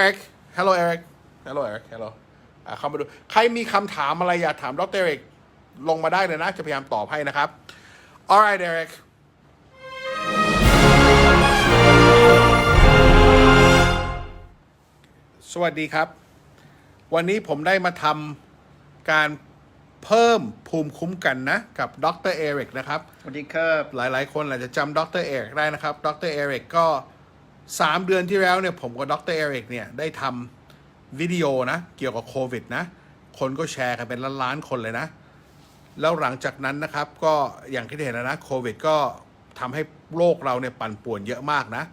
Eric Hello Eric Hello Eric Hello เข้ามาดูใครมีคำถามอะไรอยากถามดร. Eric ลงมาได้เลยนะจะพยายามตอบให้นะครับ Alright Eric สวัสดีครับวันนี้ผมได้มาทำการเพิ่มภูมิคุ้มกันนะกับดร. Eric นะครับสวัสดีครับหลายๆคนอาจจะจำดร. Eric ได้นะครับดร. Eric ก็3 เดือนที่แล้วเนี่ยผมกับดร. Eric เนี่ยได้ทำวิดีโอนะเกี่ยวกับโควิดนะคนก็แชร์กันเป็นล้านๆคนเลยนะแล้วหลังจากนั้นนะครับก็อย่างที่เห็นนะโควิดก็ทำให้โลกเราเนี่ยปั่นป่วนเยอะมากนะ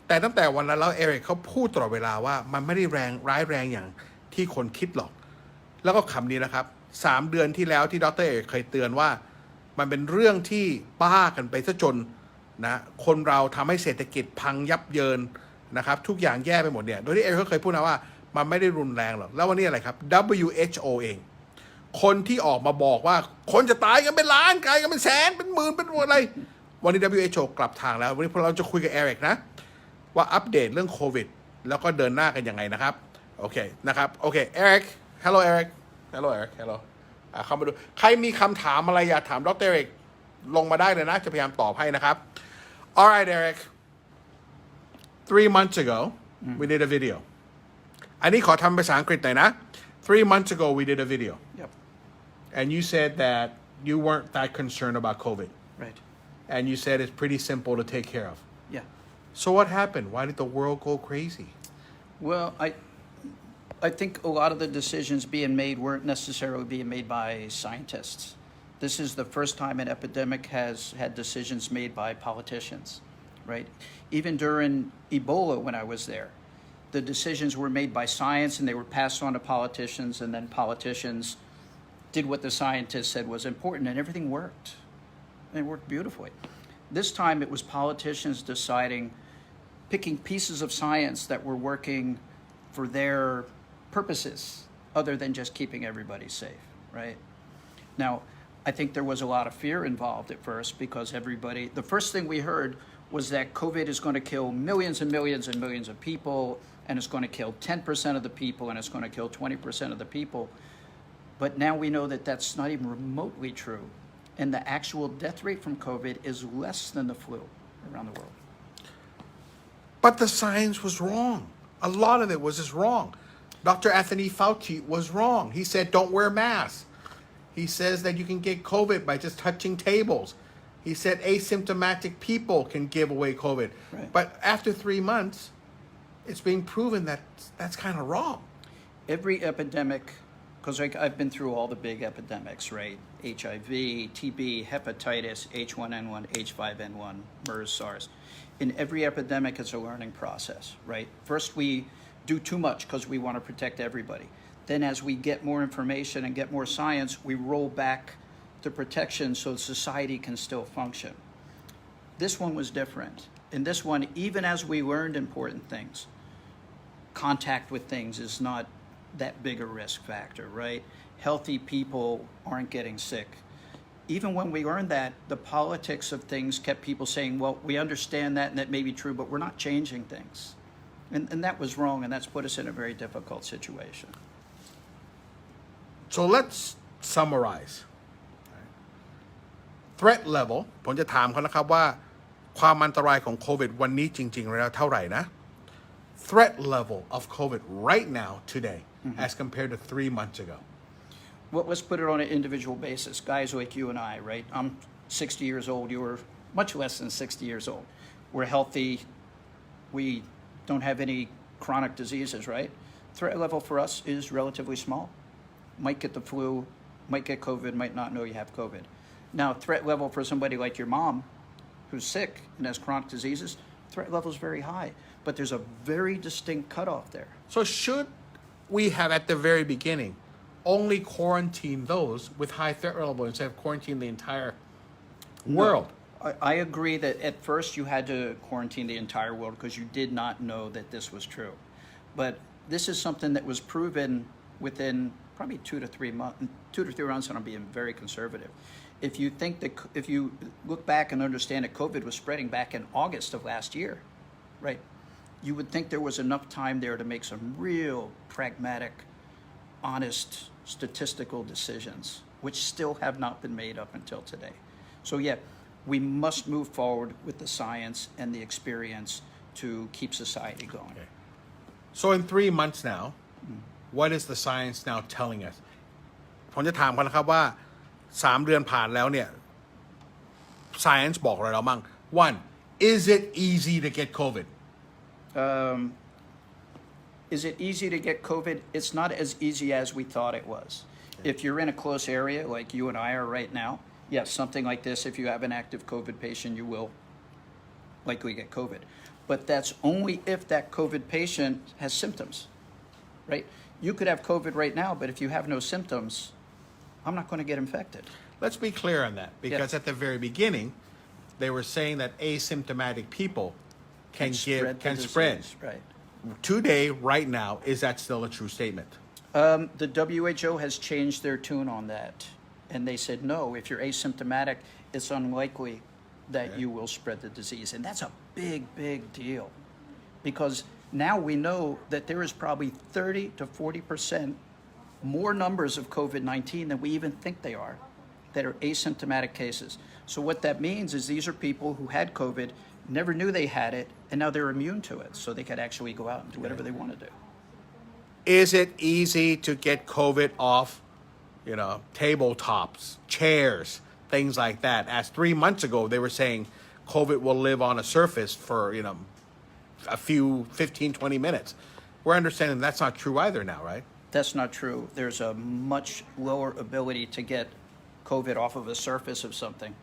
แต่ตั้งแต่วันนั้นแล้วเอริกเขาพูดตลอดเวลาว่ามันไม่ได้ร้ายแรงอย่างที่คนคิดหรอกแล้วก็คำนี้นะครับ3 เดือนที่แล้วที่ดร. Eric เคยเตือนว่ามันเป็นเรื่องที่บ้ากันไปซะจนนะคนเราทำให้เศรษฐกิจพังยับเยินนะครับทุกอย่างแย่ไปหมดเนี่ยโดยที่เอริกก็เคยพูดนะว่ามันไม่ได้รุนแรงหรอกแล้ววันนี้อะไรครับ WHO เองคนที่ออกมาบอกว่าคนจะตายกันเป็นล้านตายกันเป็นแสนเป็นหมื่นเป็นอะไรวันนี้ WHO กลับทางแล้ววันนี้พวกเราจะคุยกับเอริกนะว่าอัปเดตเรื่องโควิดแล้วก็เดินหน้ากันยังไงนะครับโอเคนะครับโอเคเอริก Hello Eric Hello Eric Hello เข้ามาดูใครมีคำถามอะไรอยากถามดร. Eric ลงมาได้เลยนะจะพยายามตอบให้นะครับ Alright Eric 3 months ago we did a video อันนี้ขอทำภาษาอังกฤษหน่อยนะ 3 months ago we did a video Yep. and you said that you weren't that concerned about COVID Right. and you said it's pretty simple to take care of Yeah. so what happened why did the world go crazy Well, I think a lot of the decisions being made weren't necessarily being made by scientists. This is the first time an epidemic has had decisions made by politicians, right? Even during Ebola when I was there, the decisions were made by science and they were passed on to politicians, and then politicians did what the scientists said was important, and everything worked. And it worked beautifully. This time it was politicians deciding, picking pieces of science that were working for their purposes other than just keeping everybody safe, right? Now, I think there was a lot of fear involved at first because the first thing we heard was that COVID is going to kill millions and millions and millions of people, and it's going to kill 10% of the people, and it's going to kill 20% of the people. But now we know that that's not even remotely true, and the actual death rate from COVID is less than the flu around the world. but the science was wrong a lot of it was just wrong Dr. Anthony Fauci was wrong he said don't wear masks he says that you can get COVID by just touching tables he said asymptomatic people can give away COVID Right. but after 3 months it's being proven that that's kind of wrong Every epidemic, because I've been through all the big epidemics, right? HIV, TB, hepatitis, H1N1, H5N1, MERS, SARS. In every epidemic, it's a learning process, right? First, we do too much because we want to protect everybody. Then as we get more information and get more science, we roll back the protection so society can still function. This one was different. In this one, even as we learned important things, contact with things is not that big a risk factor, right? Healthy people aren't getting sick. Even when we learned that, the politics of things kept people saying, well, we understand that and that may be true, but we're not changing things. And that was wrong, and that's put us in a very difficult situation. so let's summarize threat level ผมจะถามเขานะครับว่าความอันตรายของโควิดวันนี้จริงๆแล้วเท่าไหร่นะ threat level of COVID right now today as compared to 3 months ago Well, let's put it on an individual basis. Guys like you and I, right? I'm 60 years old. You were much less than 60 years old. We're healthy. We don't have any chronic diseases, right? Threat level for us is relatively small. Might get the flu, might get COVID, might not know you have COVID. Now, threat level for somebody like your mom who's sick and has chronic diseases, threat level is very high. But there's a very distinct cutoff there. so should we have at the very beginning only quarantine those with high threat level instead of quarantine the entire world I agree that at first you had to quarantine the entire world because you did not know that this was true. But this is something that was proven within probably 2 to 3 months, 2 to 3 months, and I'm being very conservative. If you look back and understand that COVID was spreading back in August of last year, right? you would think there was enough time there to make some real pragmatic, honest, statistical decisions, which still have not been made up until today. So yeah, we must move forward with the science and the experience to keep society going. Okay. So in 3 months now, what is the science now telling us? ผมจะถามกันนะครับว่า3 เดือนผ่านแล้วเนี่ย science บอกอะไรเราบ้าง One, is it easy to get COVID? Is it easy to get COVID? It's not as easy as we thought it was. If you're in a close area like you and I are right now, yes, something like this, if you have an active COVID patient, you will likely get COVID. But that's only if that COVID patient has symptoms, right? You could have COVID right now, but if you have no symptoms, I'm not going to get infected. Let's be clear on that, because Yeah. at the very beginning, they were saying that asymptomatic people can spread. Right. Today, right now, is that still a true statement? The WHO has changed their tune on that. And they said, no, if you're asymptomatic, it's unlikely that you will spread the disease. And that's a big, big deal. Because now we know that there is probably 30 to 40% more numbers of COVID-19 than we even think they are that are asymptomatic cases. So what that means is these are people who had COVID, never knew they had it, and now they're immune to it. So they could actually go out and do whatever they want to do. Is it easy to get COVID off, tabletops, chairs, things like that? As 3 months ago, they were saying COVID will live on a surface for, a few 15, 20 minutes. We're understanding that's not true either now, right? That's not true. There's a much lower ability to get COVID off of a surface of something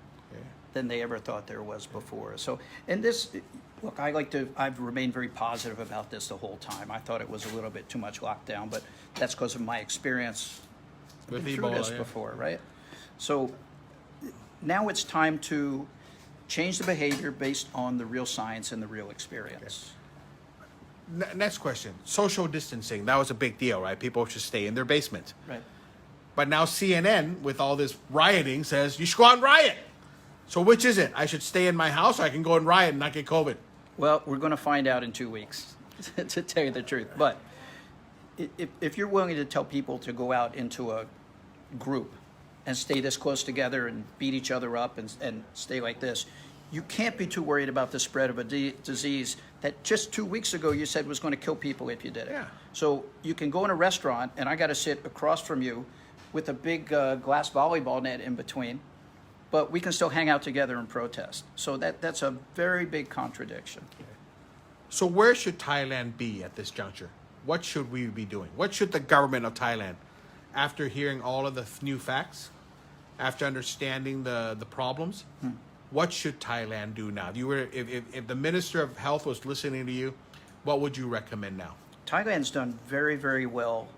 than they ever thought there was before. So, and this, look, I've remained very positive about this the whole time. I thought it was a little bit too much lockdown, but that's because of my experience With through Ebola, this yeah. before, right? So now it's time to change the behavior based on the real science and the real experience. Next question. Social distancing, that was a big deal, right? People should stay in their basement. Right. But now CNN, with all this rioting, says you should go out and riot. So which is it? I should stay in my house, or I can go and riot and not get COVID? Well, we're going to find out in 2 weeks, to tell you the truth. But if you're willing to tell people to go out into a group and stay this close together and beat each other up and stay like this, you can't be too worried about the spread of a disease that just 2 weeks ago you said was going to kill people if you did it. Yeah. So you can go in a restaurant and I got to sit across from you with a big glass volleyball net in between, but we can still hang out together and protest. So that's a very big contradiction. So where should Thailand be at this juncture? What should we be doing? What should the government of Thailand, after hearing all of the new facts, after understanding the problems, what should Thailand do now? If the Minister of Health was listening to you, what would you recommend now? Thailand's done very, very well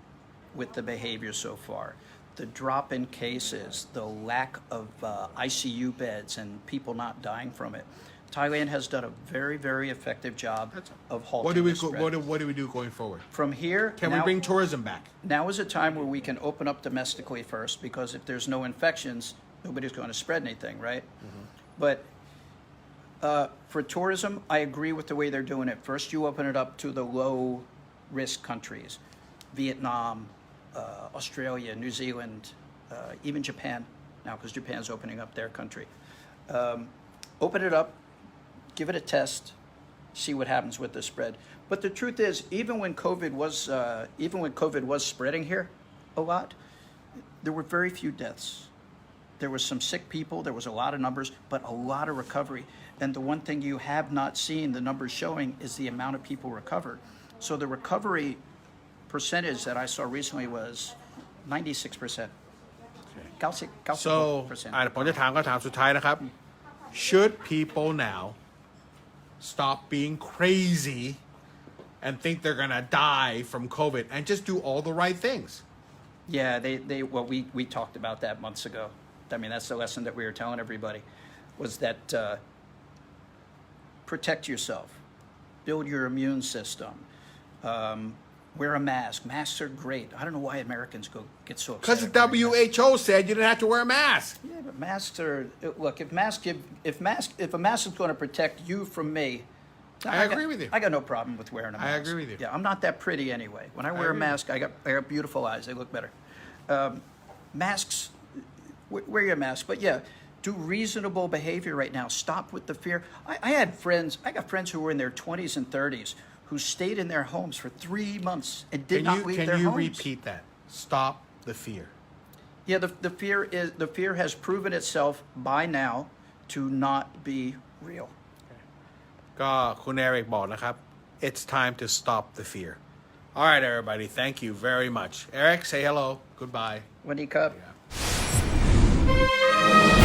with the behavior so far. The drop in cases, the lack of ICU beds and people not dying from it. Thailand has done a very, very effective job of halting the spread. What do we do going forward? From here, Can we bring tourism back? Now is a time where we can open up domestically first, because if there's no infections, nobody's going to spread anything, right? But for tourism, I agree with the way they're doing it. First, you open it up to the low-risk countries, Vietnam, Australia, New Zealand, even Japan now, because Japan's opening up their country. Open it up, give it a test, see what happens with the spread. But the truth is, even when COVID was spreading here a lot, there were very few deaths. There was some sick people, there was a lot of numbers, but a lot of recovery. And the one thing you have not seen the numbers showing is the amount of people recovered. So the recovery percentage that I saw recently was 96%. 96%. So ผมจะถามคำถามสุดท้ายนะครับ Should people now stop being crazy and think they're gonna die from COVID and just do all the right things? Yeah, we talked about that months ago. I mean, that's the lesson that we were telling everybody, was that protect yourself, build your immune system, wear a mask. Masks are great. I don't know why Americans get so upset. Because the WHO said you didn't have to wear a mask. Yeah, but masks are, look, if a mask is going to protect you from me, I agree with you. I got no problem with wearing a mask. I agree with you. Yeah, I'm not that pretty anyway. When I wear a agree. mask, I got beautiful eyes. They look better. Masks, wear your mask. But yeah, do reasonable behavior right now. Stop with the fear. I got friends who were in their 20s and 30s who stayed in their homes for 3 months and did not leave their Can you homes. repeat that? Stop the fear. Yeah, the fear has proven itself by now to not be real. ก็คุณเอริกบอกนะครับ It's time to stop the fear. All right, everybody. Thank you very much. Eric, say hello. Goodbye. สวัสดีครับ